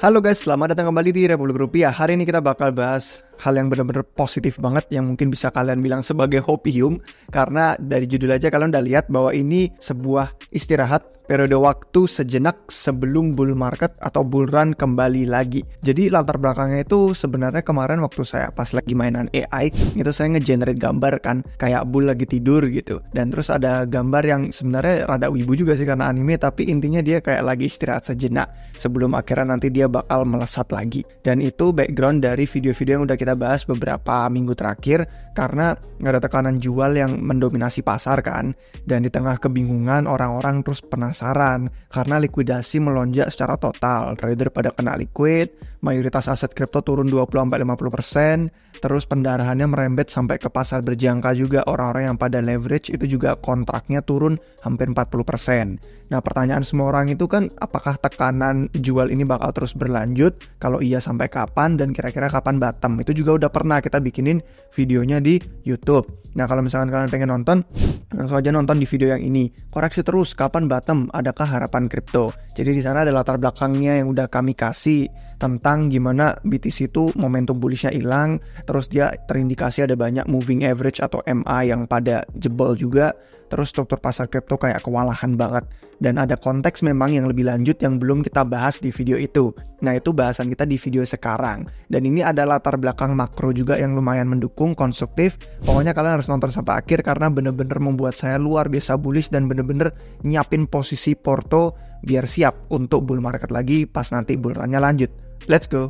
Halo guys, selamat datang kembali di Republik Rupiah. Hari ini kita bakal bahas hal yang benar-benar positif banget yang mungkin bisa kalian bilang sebagai hopium. Karena dari judul aja kalian udah lihat bahwa ini sebuah istirahat periode waktu sejenak sebelum bull market atau bull run kembali lagi. Jadi latar belakangnya itu sebenarnya kemarin waktu saya pas lagi mainan AI, itu saya nge-generate gambar kan, kayak bull lagi tidur gitu. Dan terus ada gambar yang sebenarnya rada wibu juga sih karena anime, tapi intinya dia kayak lagi istirahat sejenak sebelum akhirnya nanti dia bakal melesat lagi. Dan itu background dari video-video yang udah kita bahas beberapa minggu terakhir, karena nggak ada tekanan jual yang mendominasi pasar kan. Dan di tengah kebingungan orang-orang terus penasaran karena likuidasi melonjak secara total. Trader pada kena liquid, mayoritas aset kripto turun 20-50%, terus pendarahannya merembet sampai ke pasar berjangka juga. Orang-orang yang pada leverage itu juga kontraknya turun hampir 40%. Nah, pertanyaan semua orang itu kan, apakah tekanan jual ini bakal terus berlanjut? Kalau iya, sampai kapan? Dan kira-kira kapan bottom? Itu juga udah pernah kita bikinin videonya di YouTube. Nah, kalau misalkan kalian pengen nonton, langsung aja nonton di video yang ini. Koreksi terus, kapan bottom? Adakah harapan kripto? Jadi di sana ada latar belakangnya yang udah kami kasih tentang gimana BTC itu momentum bullishnya hilang, terus dia terindikasi ada banyak moving average atau MA yang pada jebol juga, terus struktur pasar kripto kayak kewalahan banget. Dan ada konteks memang yang lebih lanjut yang belum kita bahas di video itu. Nah, itu bahasan kita di video sekarang. Dan ini ada latar belakang makro juga yang lumayan mendukung, konstruktif. Pokoknya kalian harus nonton sampai akhir karena bener-bener membuat saya luar biasa bullish dan bener-bener nyiapin posisi porto biar siap untuk bull market lagi pas nanti bull run-nya lanjut. Let's go!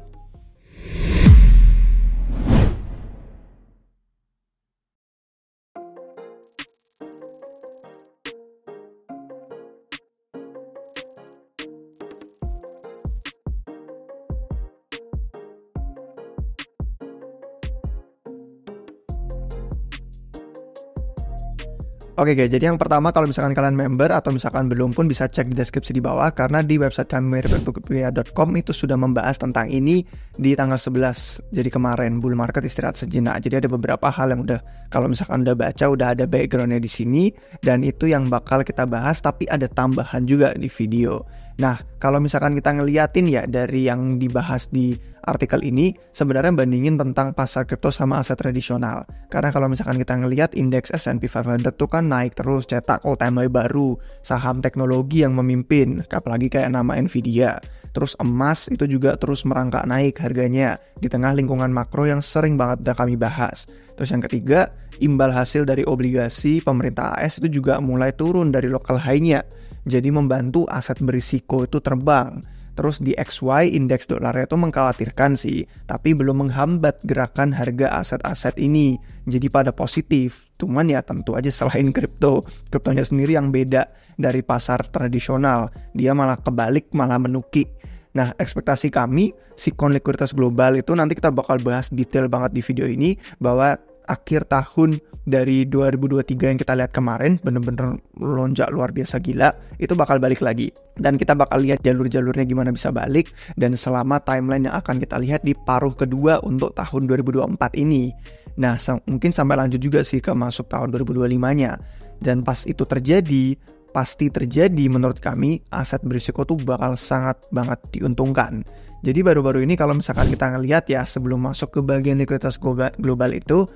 Oke guys, jadi yang pertama kalau misalkan kalian member atau misalkan belum pun bisa cek di deskripsi di bawah, karena di website kami republikrupiah.com itu sudah membahas tentang ini di tanggal 11. Jadi kemarin bull market istirahat sejenak. Jadi ada beberapa hal yang udah, kalau misalkan udah baca, udah ada backgroundnya di sini, dan itu yang bakal kita bahas, tapi ada tambahan juga di video. Nah, kalau misalkan kita ngeliatin ya dari yang dibahas di artikel ini, sebenarnya bandingin tentang pasar kripto sama aset tradisional. Karena kalau misalkan kita ngeliat indeks S&P 500 tuh kan naik terus, cetak all-time high baru, saham teknologi yang memimpin, apalagi kayak nama Nvidia. Terus emas itu juga terus merangkak naik harganya di tengah lingkungan makro yang sering banget udah kami bahas. Terus yang ketiga, imbal hasil dari obligasi pemerintah AS itu juga mulai turun dari local high-nya. Jadi membantu aset berisiko itu terbang. Terus di XY indeks dolarnya itu mengkhawatirkan sih, tapi belum menghambat gerakan harga aset-aset ini. Jadi pada positif. Cuman ya tentu aja selain kriptonya sendiri yang beda dari pasar tradisional. Dia malah kebalik, malah menukik. Nah, ekspektasi kami, sikon likuiditas global itu nanti kita bakal bahas detail banget di video ini, bahwa akhir tahun dari 2023 yang kita lihat kemarin bener-bener melonjak luar biasa gila, itu bakal balik lagi. Dan kita bakal lihat jalur-jalurnya gimana bisa balik, dan selama timeline yang akan kita lihat di paruh kedua untuk tahun 2024 ini. Nah, mungkin sampai lanjut juga sih ke masuk tahun 2025-nya. Dan pas itu terjadi, pasti terjadi menurut kami, aset berisiko tuh bakal sangat banget diuntungkan. Jadi baru-baru ini kalau misalkan kita ngelihat ya, sebelum masuk ke bagian likuiditas global itu,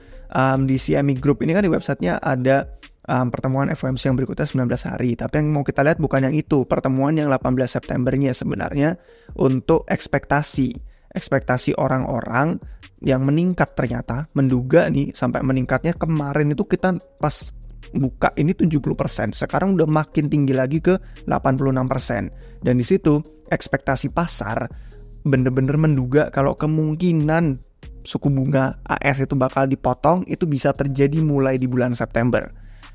di CME Group ini kan di websitenya ada pertemuan FOMC yang berikutnya 19 hari. Tapi yang mau kita lihat bukan yang itu, pertemuan yang 18 Septembernya sebenarnya, untuk ekspektasi orang-orang yang meningkat ternyata, menduga nih sampai meningkatnya kemarin itu kita pas buka ini 70%, sekarang udah makin tinggi lagi ke 86%. Dan di situ ekspektasi pasar bener-bener menduga kalau kemungkinan suku bunga AS itu bakal dipotong, itu bisa terjadi mulai di bulan September.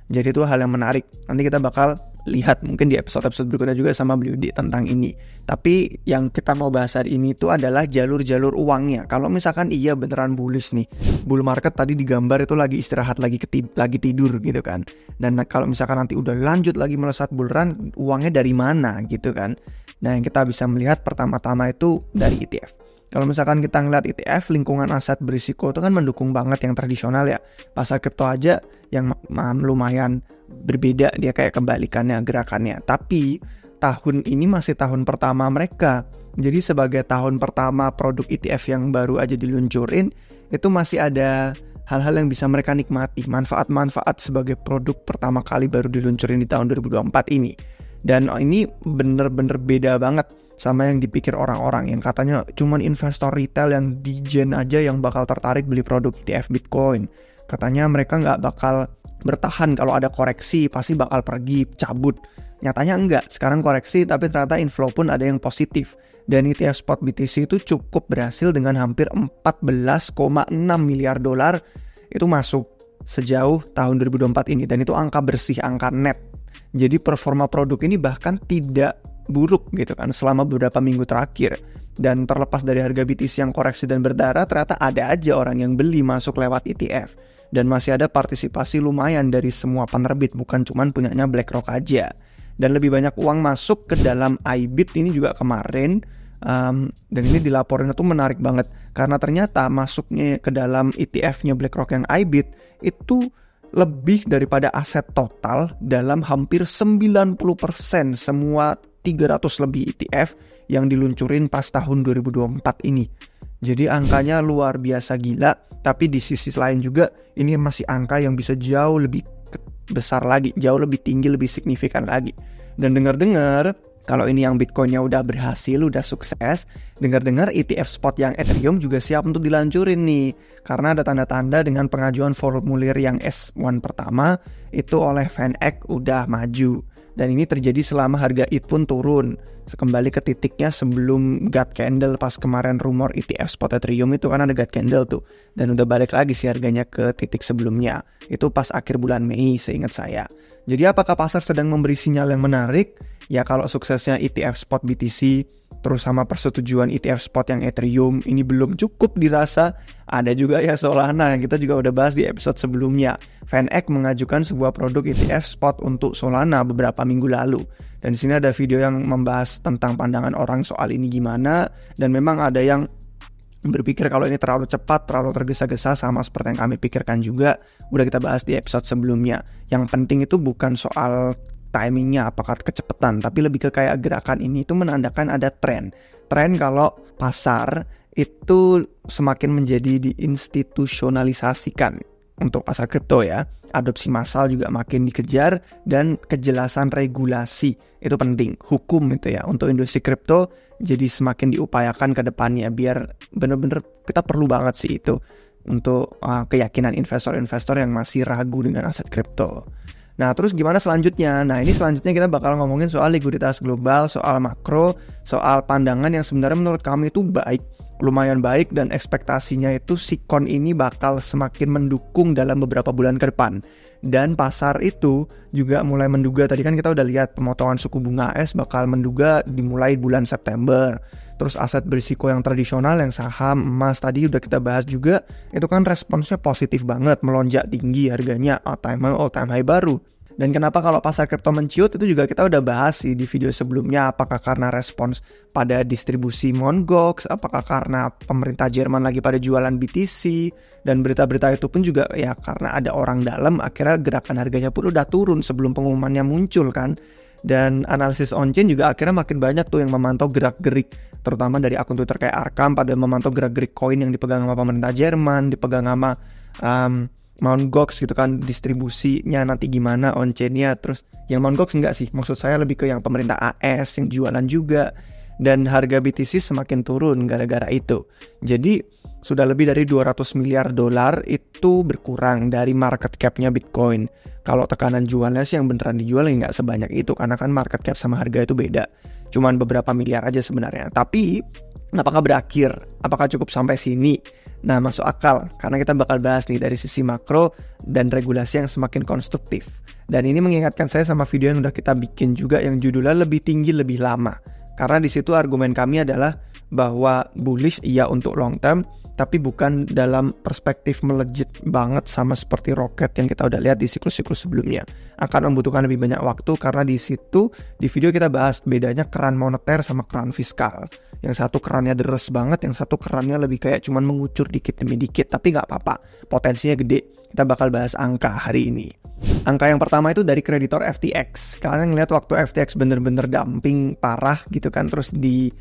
Jadi itu hal yang menarik. Nanti kita bakal lihat mungkin di episode-episode berikutnya juga sama Beliudi tentang ini. Tapi yang kita mau bahas hari ini itu adalah jalur-jalur uangnya. Kalau misalkan iya beneran bullish nih, bull market tadi digambar itu lagi istirahat, lagi tidur gitu kan. Dan kalau misalkan nanti udah lanjut lagi melesat bull run, uangnya dari mana gitu kan. Nah, yang kita bisa melihat pertama-tama itu dari ETF. Kalau misalkan kita ngeliat ETF, lingkungan aset berisiko itu kan mendukung banget yang tradisional ya. Pasar kripto aja yang lumayan berbeda, dia kayak kebalikannya gerakannya. Tapi tahun ini masih tahun pertama mereka Jadi sebagai tahun pertama produk ETF yang baru aja diluncurin, itu masih ada hal-hal yang bisa mereka nikmati, manfaat-manfaat sebagai produk pertama kali baru diluncurin di tahun 2024 ini. Dan ini bener-bener beda banget sama yang dipikir orang-orang yang katanya cuman investor retail yang degen aja yang bakal tertarik beli produk ETF Bitcoin. Katanya mereka nggak bakal bertahan kalau ada koreksi, pasti bakal pergi, cabut. Nyatanya enggak, sekarang koreksi tapi ternyata inflow pun ada yang positif. Dan ETF spot BTC itu cukup berhasil dengan hampir 14,6 miliar dolar itu masuk sejauh tahun 2024 ini. Dan itu angka bersih, angka net. Jadi performa produk ini bahkan tidak buruk gitu kan selama beberapa minggu terakhir. Dan terlepas dari harga BTC yang koreksi dan berdarah, ternyata ada aja orang yang beli masuk lewat ETF. Dan masih ada partisipasi lumayan dari semua penerbit, bukan cuman punyanya BlackRock aja. Dan lebih banyak uang masuk ke dalam IBIT ini juga kemarin, dan ini dilaporin itu menarik banget karena ternyata masuknya ke dalam ETF-nya BlackRock yang IBIT itu lebih daripada aset total dalam hampir 90% semua 300 lebih ETF yang diluncurin pas tahun 2024 ini. Jadi angkanya luar biasa gila, tapi di sisi lain juga ini masih angka yang bisa jauh lebih besar lagi, jauh lebih tinggi, lebih signifikan lagi. Dan dengar-dengar kalau ini yang Bitcoinnya udah berhasil, udah sukses, dengar-dengar ETF spot yang Ethereum juga siap untuk dilancurin nih. Karena ada tanda-tanda dengan pengajuan formulir yang S1 pertama itu oleh VanEck udah maju. Dan ini terjadi selama harga ETH pun turun. Kembali ke titiknya sebelum God Candle pas kemarin rumor ETF spot Ethereum itu kan ada God Candle tuh. Dan udah balik lagi sih harganya ke titik sebelumnya. Itu pas akhir bulan Mei seingat saya. Jadi apakah pasar sedang memberi sinyal yang menarik? Ya kalau suksesnya ETF spot BTC terus sama persetujuan ETF spot yang Ethereum ini belum cukup dirasa, ada juga ya Solana yang kita juga udah bahas di episode sebelumnya. VanEck mengajukan sebuah produk ETF spot untuk Solana beberapa minggu lalu. Dan di sini ada video yang membahas tentang pandangan orang soal ini gimana, dan memang ada yang berpikir kalau ini terlalu cepat, terlalu tergesa-gesa sama seperti yang kami pikirkan juga. Udah kita bahas di episode sebelumnya. Yang penting itu bukan soal timingnya, apakah kecepatan, tapi lebih ke kayak gerakan ini itu menandakan ada tren kalau pasar itu semakin menjadi diinstitusionalisasikan untuk pasar kripto ya. Adopsi massal juga makin dikejar dan kejelasan regulasi itu penting, hukum itu ya untuk industri kripto jadi semakin diupayakan ke depannya biar bener-bener kita perlu banget sih itu untuk keyakinan investor-investor yang masih ragu dengan aset kripto. Nah terus gimana selanjutnya? Nah ini selanjutnya kita bakal ngomongin soal likuiditas global, soal makro, soal pandangan yang sebenarnya menurut kami itu baik, lumayan baik, dan ekspektasinya itu si coin ini bakal semakin mendukung dalam beberapa bulan ke depan. Dan pasar itu juga mulai menduga, tadi kan kita udah lihat pemotongan suku bunga AS bakal menduga dimulai bulan September. Terus aset berisiko yang tradisional, yang saham, emas tadi udah kita bahas juga, itu kan responsnya positif banget, melonjak tinggi harganya, all time high baru. Dan kenapa kalau pasar kripto menciut itu juga kita udah bahas sih di video sebelumnya, apakah karena respons pada distribusi Mt. Gox, apakah karena pemerintah Jerman lagi pada jualan BTC, dan berita-berita itu pun juga ya karena ada orang dalam, akhirnya gerakan harganya pun udah turun sebelum pengumumannya muncul kan. Dan analisis on-chain juga akhirnya makin banyak tuh yang memantau gerak-gerik, terutama dari akun Twitter kayak Arkam pada memantau gerak-gerik koin yang dipegang sama pemerintah Jerman, dipegang sama Mt. Gox gitu kan, distribusinya nanti gimana on-chain-nya. Terus yang Mt. Gox enggak sih, maksud saya lebih ke yang pemerintah AS yang jualan juga. Dan harga BTC semakin turun gara-gara itu. Jadi sudah lebih dari 200 miliar dolar itu berkurang dari market cap-nya Bitcoin. Kalau tekanan jualnya sih yang beneran dijual ya nggak sebanyak itu, karena kan market cap sama harga itu beda. Cuman beberapa miliar aja sebenarnya. Tapi apakah berakhir? Apakah cukup sampai sini? Nah masuk akal, karena kita bakal bahas nih dari sisi makro dan regulasi yang semakin konstruktif. Dan ini mengingatkan saya sama video yang udah kita bikin juga yang judulnya lebih tinggi lebih lama. Karena di situ argumen kami adalah bahwa bullish iya untuk long term, tapi bukan dalam perspektif melejit banget sama seperti roket yang kita udah lihat di siklus-siklus sebelumnya. Akan membutuhkan lebih banyak waktu karena di situ di video kita bahas bedanya keran moneter sama keran fiskal. Yang satu kerannya deres banget, yang satu kerannya lebih kayak cuman mengucur dikit demi dikit, tapi nggak apa-apa, potensinya gede. Kita bakal bahas angka hari ini. Angka yang pertama itu dari kreditor FTX. Kalian ngeliat waktu FTX bener-bener dumping parah gitu kan, terus di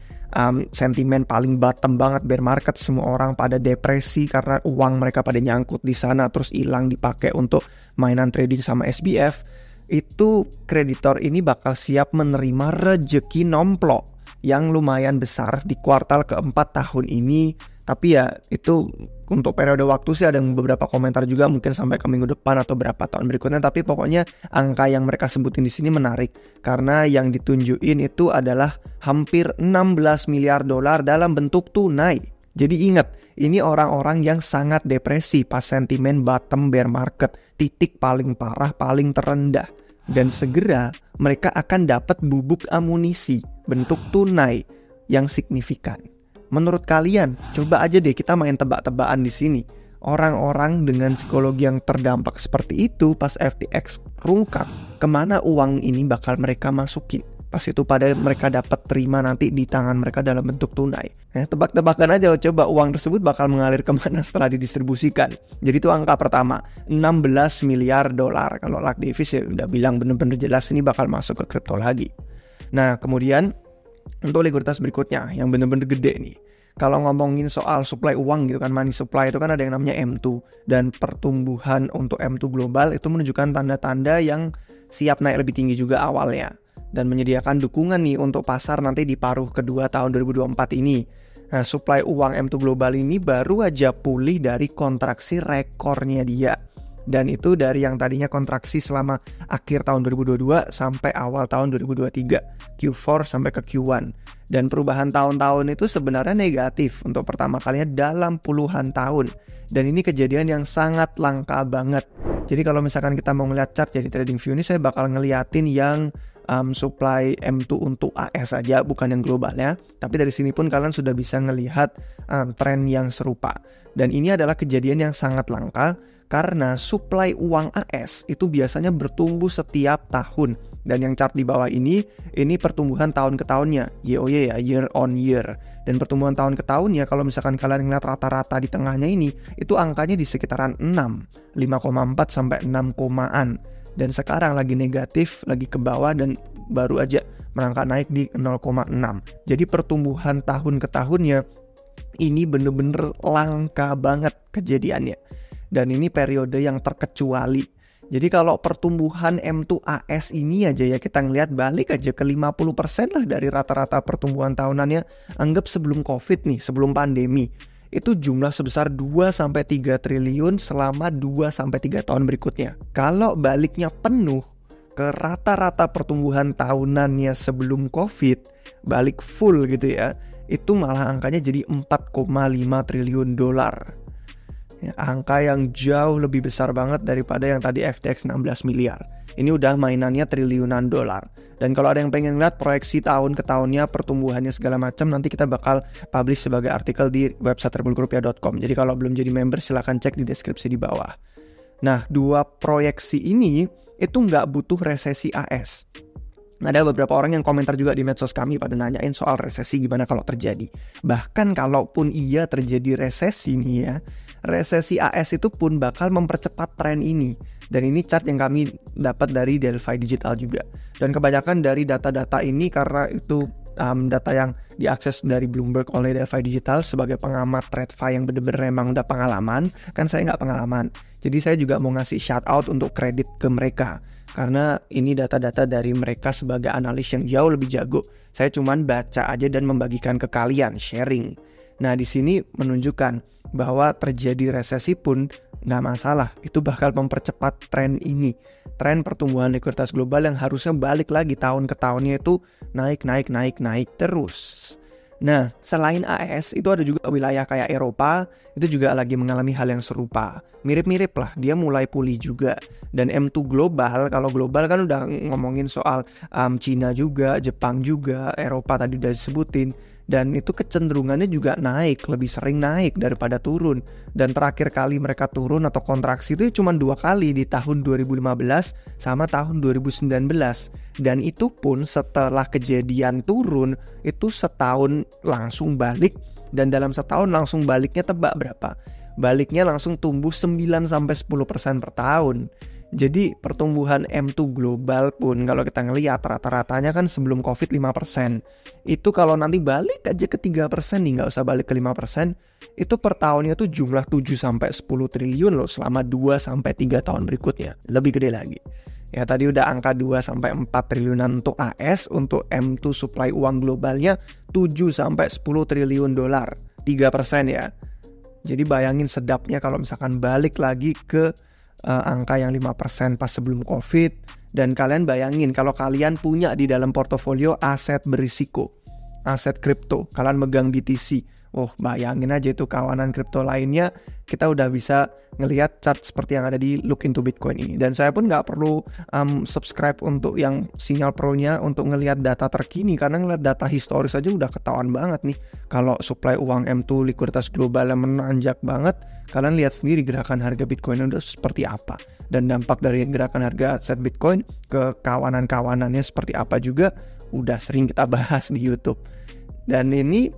sentimen paling bottom banget bear market, semua orang pada depresi karena uang mereka pada nyangkut di sana terus hilang dipakai untuk mainan trading sama SBF, itu kreditor ini bakal siap menerima rejeki nomplok yang lumayan besar di kuartal keempat tahun ini. Tapi ya itu untuk periode waktu sih ada beberapa komentar juga mungkin sampai ke minggu depan atau berapa tahun berikutnya. Tapi pokoknya angka yang mereka sebutin di sini menarik karena yang ditunjukin itu adalah hampir 16 miliar dolar dalam bentuk tunai. Jadi ingat, ini orang-orang yang sangat depresi pas sentimen bottom bear market, titik paling parah, paling terendah. Dan segera mereka akan dapat bubuk amunisi bentuk tunai yang signifikan. Menurut kalian, coba aja deh kita main tebak-tebakan di sini. Orang-orang dengan psikologi yang terdampak seperti itu pas FTX rungkat, kemana uang ini bakal mereka masukin? Pas itu pada mereka dapat terima nanti di tangan mereka dalam bentuk tunai. Tebak-tebakan aja, coba uang tersebut bakal mengalir kemana setelah didistribusikan. Jadi itu angka pertama, 16 miliar dolar. Kalau Luck Davis ya udah bilang bener-bener jelas ini bakal masuk ke kripto lagi. Nah kemudian untuk likuiditas berikutnya yang bener-bener gede nih. Kalau ngomongin soal supply uang gitu kan, money supply itu kan ada yang namanya M2. Dan pertumbuhan untuk M2 global itu menunjukkan tanda-tanda yang siap naik lebih tinggi juga awalnya. Dan menyediakan dukungan nih untuk pasar nanti di paruh kedua tahun 2024 ini. Nah, supply uang M2 global ini baru aja pulih dari kontraksi rekornya dia. Dan itu dari yang tadinya kontraksi selama akhir tahun 2022 sampai awal tahun 2023, Q4 sampai ke Q1. Dan perubahan tahun-tahun itu sebenarnya negatif untuk pertama kalinya dalam puluhan tahun. Dan ini kejadian yang sangat langka banget. Jadi kalau misalkan kita mau ngeliat chart jadi TradingView ini, saya bakal ngeliatin yang supply M2 untuk AS saja, bukan yang globalnya. Tapi dari sini pun kalian sudah bisa ngelihat tren yang serupa. Dan ini adalah kejadian yang sangat langka karena supply uang AS itu biasanya bertumbuh setiap tahun. Dan yang chart di bawah ini pertumbuhan tahun ke tahunnya, YoY ya, year on year. Dan pertumbuhan tahun ke tahunnya kalau misalkan kalian ngeliat rata-rata di tengahnya ini, itu angkanya di sekitaran 6, 5,4 sampai 6,an. Dan sekarang lagi negatif, lagi ke bawah dan baru aja merangkak naik di 0,6. Jadi pertumbuhan tahun ke tahunnya ini bener-bener langka banget kejadiannya. Dan ini periode yang terkecuali. Jadi kalau pertumbuhan M2 AS ini aja ya kita ngelihat balik aja ke 50% lah dari rata-rata pertumbuhan tahunannya. Anggap sebelum COVID nih, sebelum pandemi. Itu jumlah sebesar 2-3 triliun selama 2-3 tahun berikutnya. Kalau baliknya penuh ke rata-rata pertumbuhan tahunannya sebelum COVID, balik full gitu ya, itu malah angkanya jadi 4,5 triliun dolar. Ya, angka yang jauh lebih besar banget daripada yang tadi FTX 16 miliar. Ini udah mainannya triliunan dolar. Dan kalau ada yang pengen lihat proyeksi tahun ke tahunnya, pertumbuhannya segala macam, nanti kita bakal publish sebagai artikel di website rebelgruppia.com. Jadi kalau belum jadi member silahkan cek di deskripsi di bawah. Nah, dua proyeksi ini itu nggak butuh resesi AS. Ada beberapa orang yang komentar juga di medsos kami pada nanyain soal resesi gimana kalau terjadi. Bahkan kalaupun iya terjadi resesi nih ya, resesi AS itu pun bakal mempercepat tren ini. Dan ini chart yang kami dapat dari Delphi Digital juga. Dan kebanyakan dari data-data ini karena itu data yang diakses dari Bloomberg oleh Delphi Digital sebagai pengamat TradFi yang bener-bener emang udah pengalaman. Kan saya nggak pengalaman. Jadi saya juga mau ngasih shout out untuk kredit ke mereka. Karena ini data-data dari mereka sebagai analis yang jauh lebih jago. Saya cuman baca aja dan membagikan ke kalian, sharing. Nah di sini menunjukkan bahwa terjadi resesi pun nggak masalah. Itu bakal mempercepat tren ini. Tren pertumbuhan likuiditas global yang harusnya balik lagi tahun ke tahunnya itu naik terus. Nah, selain AS itu ada juga wilayah kayak Eropa, itu juga lagi mengalami hal yang serupa. Mirip-mirip lah, dia mulai pulih juga. Dan M2 global, kalau global kan udah ngomongin soal Cina juga, Jepang juga, Eropa tadi udah disebutin. Dan itu kecenderungannya juga naik, lebih sering naik daripada turun. Dan terakhir kali mereka turun atau kontraksi itu cuma 2 kali di tahun 2015 sama tahun 2019. Dan itu pun setelah kejadian turun, itu setahun langsung balik. Dan dalam setahun langsung baliknya tebak berapa? Baliknya langsung tumbuh 9-10% per tahun. Jadi pertumbuhan M2 global pun kalau kita ngelihat rata-ratanya kan sebelum COVID 5%. Itu kalau nanti balik aja ke 3% nih, nggak usah balik ke 5%, itu per tahunnya tuh jumlah 7-10 triliun loh selama 2-3 tahun berikutnya. Lebih gede lagi. Ya tadi udah angka 2-4 triliunan untuk AS, untuk M2 supply uang globalnya 7-10 triliun dolar. 3% ya. Jadi bayangin sedapnya kalau misalkan balik lagi ke angka yang 5% pas sebelum COVID. Dan kalian bayangin kalau kalian punya di dalam portofolio aset berisiko, aset kripto, kalian megang BTC. Bayangin aja itu kawanan kripto lainnya, kita udah bisa ngelihat chart seperti yang ada di Look into Bitcoin ini. Dan saya pun nggak perlu subscribe untuk yang Sinyal Pro-nya untuk ngelihat data terkini, karena ngelihat data historis aja udah ketahuan banget nih. Kalau supply uang M2 likuiditas globalnya menanjak banget, kalian lihat sendiri gerakan harga Bitcoin udah seperti apa. Dan dampak dari gerakan harga aset Bitcoin ke kawanan-kawanannya seperti apa juga udah sering kita bahas di YouTube. Dan ini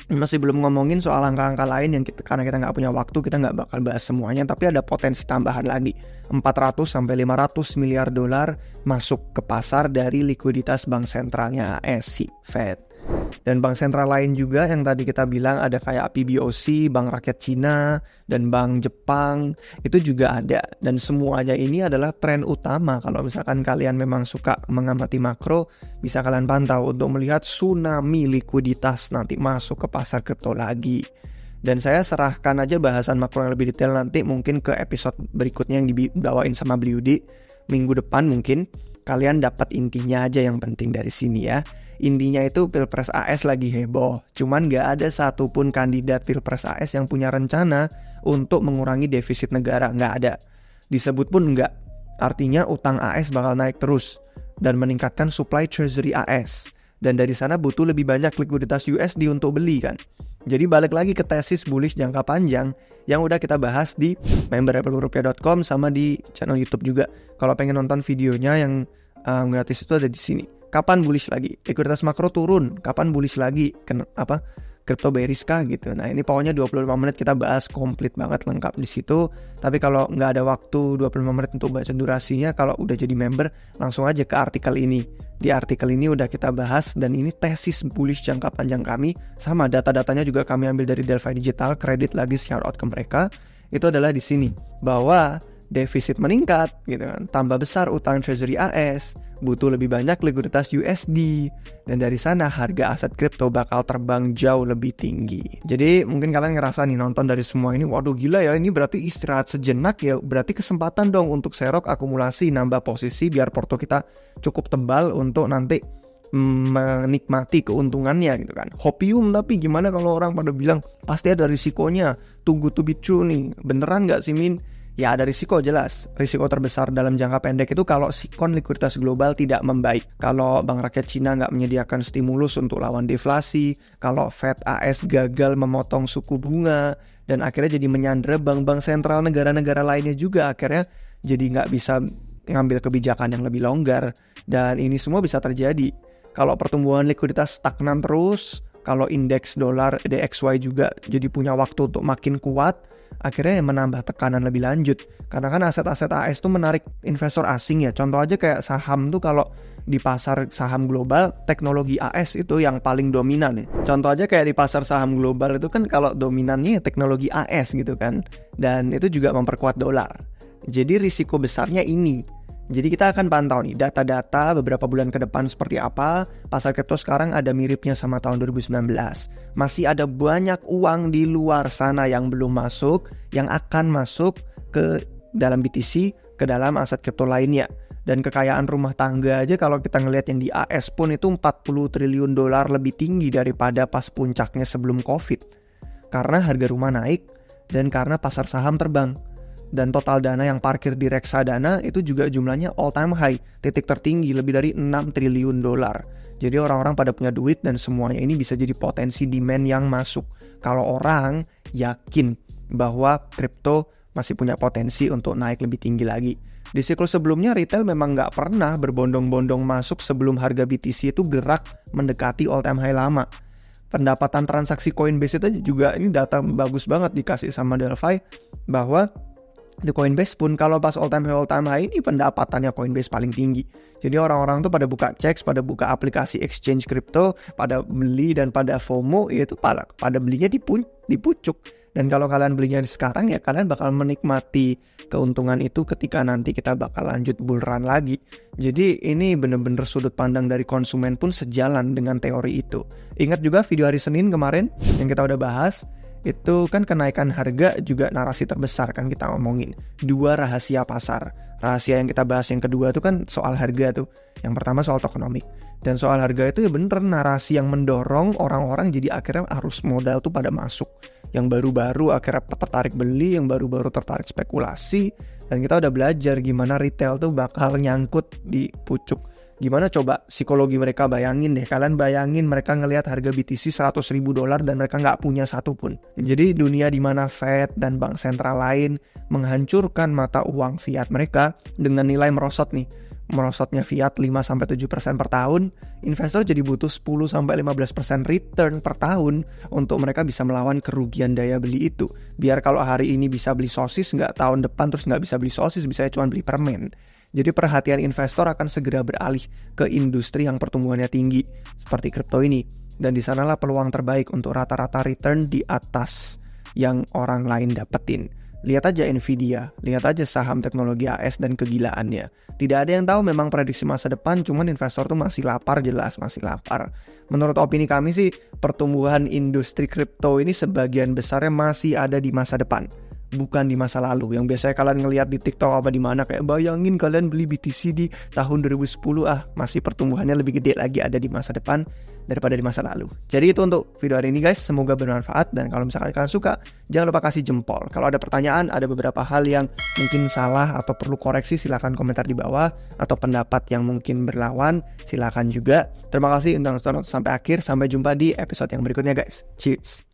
masih belum ngomongin soal angka-angka lain yang karena kita nggak punya waktu, kita nggak bakal bahas semuanya, tapi ada potensi tambahan lagi 400-500 miliar dolar masuk ke pasar dari likuiditas bank sentralnya AS, Fed. Dan bank sentral lain juga yang tadi kita bilang ada kayak PBOC, Bank Rakyat Cina, dan Bank Jepang, itu juga ada. Dan semuanya ini adalah tren utama. Kalau misalkan kalian memang suka mengamati makro, bisa kalian pantau untuk melihat tsunami likuiditas nanti masuk ke pasar kripto lagi. Dan saya serahkan aja bahasan makro yang lebih detail nanti mungkin ke episode berikutnya yang dibawain sama Bliudi minggu depan. Mungkin kalian dapat intinya aja yang penting dari sini ya. Intinya itu Pilpres AS lagi heboh, cuman gak ada satupun kandidat Pilpres AS yang punya rencana untuk mengurangi defisit negara, gak ada. Disebut pun enggak. Artinya utang AS bakal naik terus dan meningkatkan supply treasury AS. Dan dari sana butuh lebih banyak likuiditas USD untuk beli kan. Jadi balik lagi ke tesis bullish jangka panjang yang udah kita bahas di member.rupiah.com sama di channel YouTube juga. Kalau pengen nonton videonya yang gratis itu ada di sini. Kapan bullish lagi? Likuiditas makro turun. Kapan bullish lagi? Crypto bearish kah gitu. Nah ini pokoknya 25 menit kita bahas komplit banget lengkap di situ. Tapi kalau nggak ada waktu 25 menit untuk baca durasinya, kalau udah jadi member langsung aja ke artikel ini. Di artikel ini udah kita bahas dan ini tesis bullish jangka panjang kami. Sama data-datanya juga kami ambil dari Delphi Digital, kredit lagi shout out ke mereka. Itu adalah di sini bahwa defisit meningkat gitu kan, tambah besar utang treasury AS, butuh lebih banyak likuiditas USD, dan dari sana harga aset kripto bakal terbang jauh lebih tinggi. Jadi mungkin kalian ngerasa nih nonton dari semua ini, waduh gila ya, ini berarti istirahat sejenak ya, berarti kesempatan dong untuk serok akumulasi, nambah posisi biar porto kita cukup tebal untuk nanti menikmati keuntungannya gitu kan. Hopium, tapi gimana kalau orang pada bilang pasti ada risikonya, tunggu to be true nih, beneran gak sih Min? Ya ada risiko jelas. Risiko terbesar dalam jangka pendek itu kalau sikon likuiditas global tidak membaik. Kalau Bank Rakyat Cina nggak menyediakan stimulus untuk lawan deflasi. Kalau Fed AS gagal memotong suku bunga. Dan akhirnya jadi menyandera bank-bank sentral negara-negara lainnya juga. Akhirnya jadi nggak bisa ngambil kebijakan yang lebih longgar. Dan ini semua bisa terjadi. Kalau pertumbuhan likuiditas stagnan terus. Kalau indeks dolar DXY juga jadi punya waktu untuk makin kuat, akhirnya menambah tekanan lebih lanjut. Karena kan aset-aset AS itu menarik investor asing ya. Contoh aja kayak saham tuh, kalau di pasar saham global teknologi AS itu yang paling dominan ya. Contoh aja kayak di pasar saham global itu kan kalau dominannya teknologi AS gitu kan. Dan itu juga memperkuat dolar. Jadi risiko besarnya ini. Jadi kita akan pantau nih data-data beberapa bulan ke depan seperti apa. Pasar kripto sekarang ada miripnya sama tahun 2019. Masih ada banyak uang di luar sana yang belum masuk, yang akan masuk ke dalam BTC, ke dalam aset kripto lainnya. Dan kekayaan rumah tangga aja kalau kita ngelihat yang di AS pun itu 40 triliun dolar lebih tinggi daripada pas puncaknya sebelum COVID. Karena harga rumah naik dan karena pasar saham terbang. Dan total dana yang parkir di reksadana itu juga jumlahnya all time high, titik tertinggi lebih dari 6 triliun dolar. Jadi orang-orang pada punya duit dan semuanya ini bisa jadi potensi demand yang masuk. Kalau orang yakin bahwa kripto masih punya potensi untuk naik lebih tinggi lagi. Di siklus sebelumnya retail memang nggak pernah berbondong-bondong masuk sebelum harga BTC itu gerak mendekati all time high lama. Pendapatan transaksi Coinbase itu juga ini data bagus banget dikasih sama Delphi bahwa Di Coinbase pun kalau pas all time high ini pendapatannya Coinbase paling tinggi. Jadi orang-orang tuh pada buka checks, pada buka aplikasi exchange crypto, pada beli dan pada FOMO, yaitu pada belinya di pucuk. Dan kalau kalian belinya sekarang ya kalian bakal menikmati keuntungan itu ketika nanti kita bakal lanjut bull run lagi. Jadi ini bener-bener sudut pandang dari konsumen pun sejalan dengan teori itu. Ingat juga video hari Senin kemarin yang kita udah bahas, itu kan kenaikan harga juga narasi terbesar kan kita ngomongin. 2 rahasia pasar. Rahasia yang kita bahas yang kedua itu kan soal harga tuh. Yang pertama soal tokenomics. Dan soal harga itu ya bener narasi yang mendorong orang-orang jadi akhirnya arus modal tuh pada masuk. Yang baru-baru akhirnya tertarik beli, yang baru-baru tertarik spekulasi. Dan kita udah belajar gimana retail tuh bakal nyangkut di pucuk. Gimana coba psikologi mereka, bayangin deh. Kalian bayangin mereka ngelihat harga BTC $100.000 dan mereka nggak punya satu pun. Jadi dunia di mana Fed dan bank sentral lain menghancurkan mata uang fiat mereka dengan nilai merosot nih. Merosotnya fiat 5-7% per tahun, investor jadi butuh 10-15% return per tahun untuk mereka bisa melawan kerugian daya beli itu. Biar kalau hari ini bisa beli sosis, nggak tahun depan terus nggak bisa beli sosis, bisa cuma beli permen. Jadi perhatian investor akan segera beralih ke industri yang pertumbuhannya tinggi seperti kripto ini. Dan di sanalah peluang terbaik untuk rata-rata return di atas yang orang lain dapetin. Lihat aja Nvidia, lihat aja saham teknologi AS dan kegilaannya. Tidak ada yang tahu memang prediksi masa depan, cuman investor tuh masih lapar, jelas masih lapar. Menurut opini kami sih, pertumbuhan industri kripto ini sebagian besarnya masih ada di masa depan, bukan di masa lalu. Yang biasanya kalian ngelihat di TikTok apa di mana kayak bayangin kalian beli BTC di tahun 2010, masih pertumbuhannya lebih gede lagi ada di masa depan daripada di masa lalu. Jadi itu untuk video hari ini guys, semoga bermanfaat dan kalau misalkan kalian suka jangan lupa kasih jempol. Kalau ada pertanyaan, ada beberapa hal yang mungkin salah atau perlu koreksi, silahkan komentar di bawah, atau pendapat yang mungkin berlawan silahkan juga. Terima kasih untuk nonton sampai akhir, sampai jumpa di episode yang berikutnya guys. Cheers.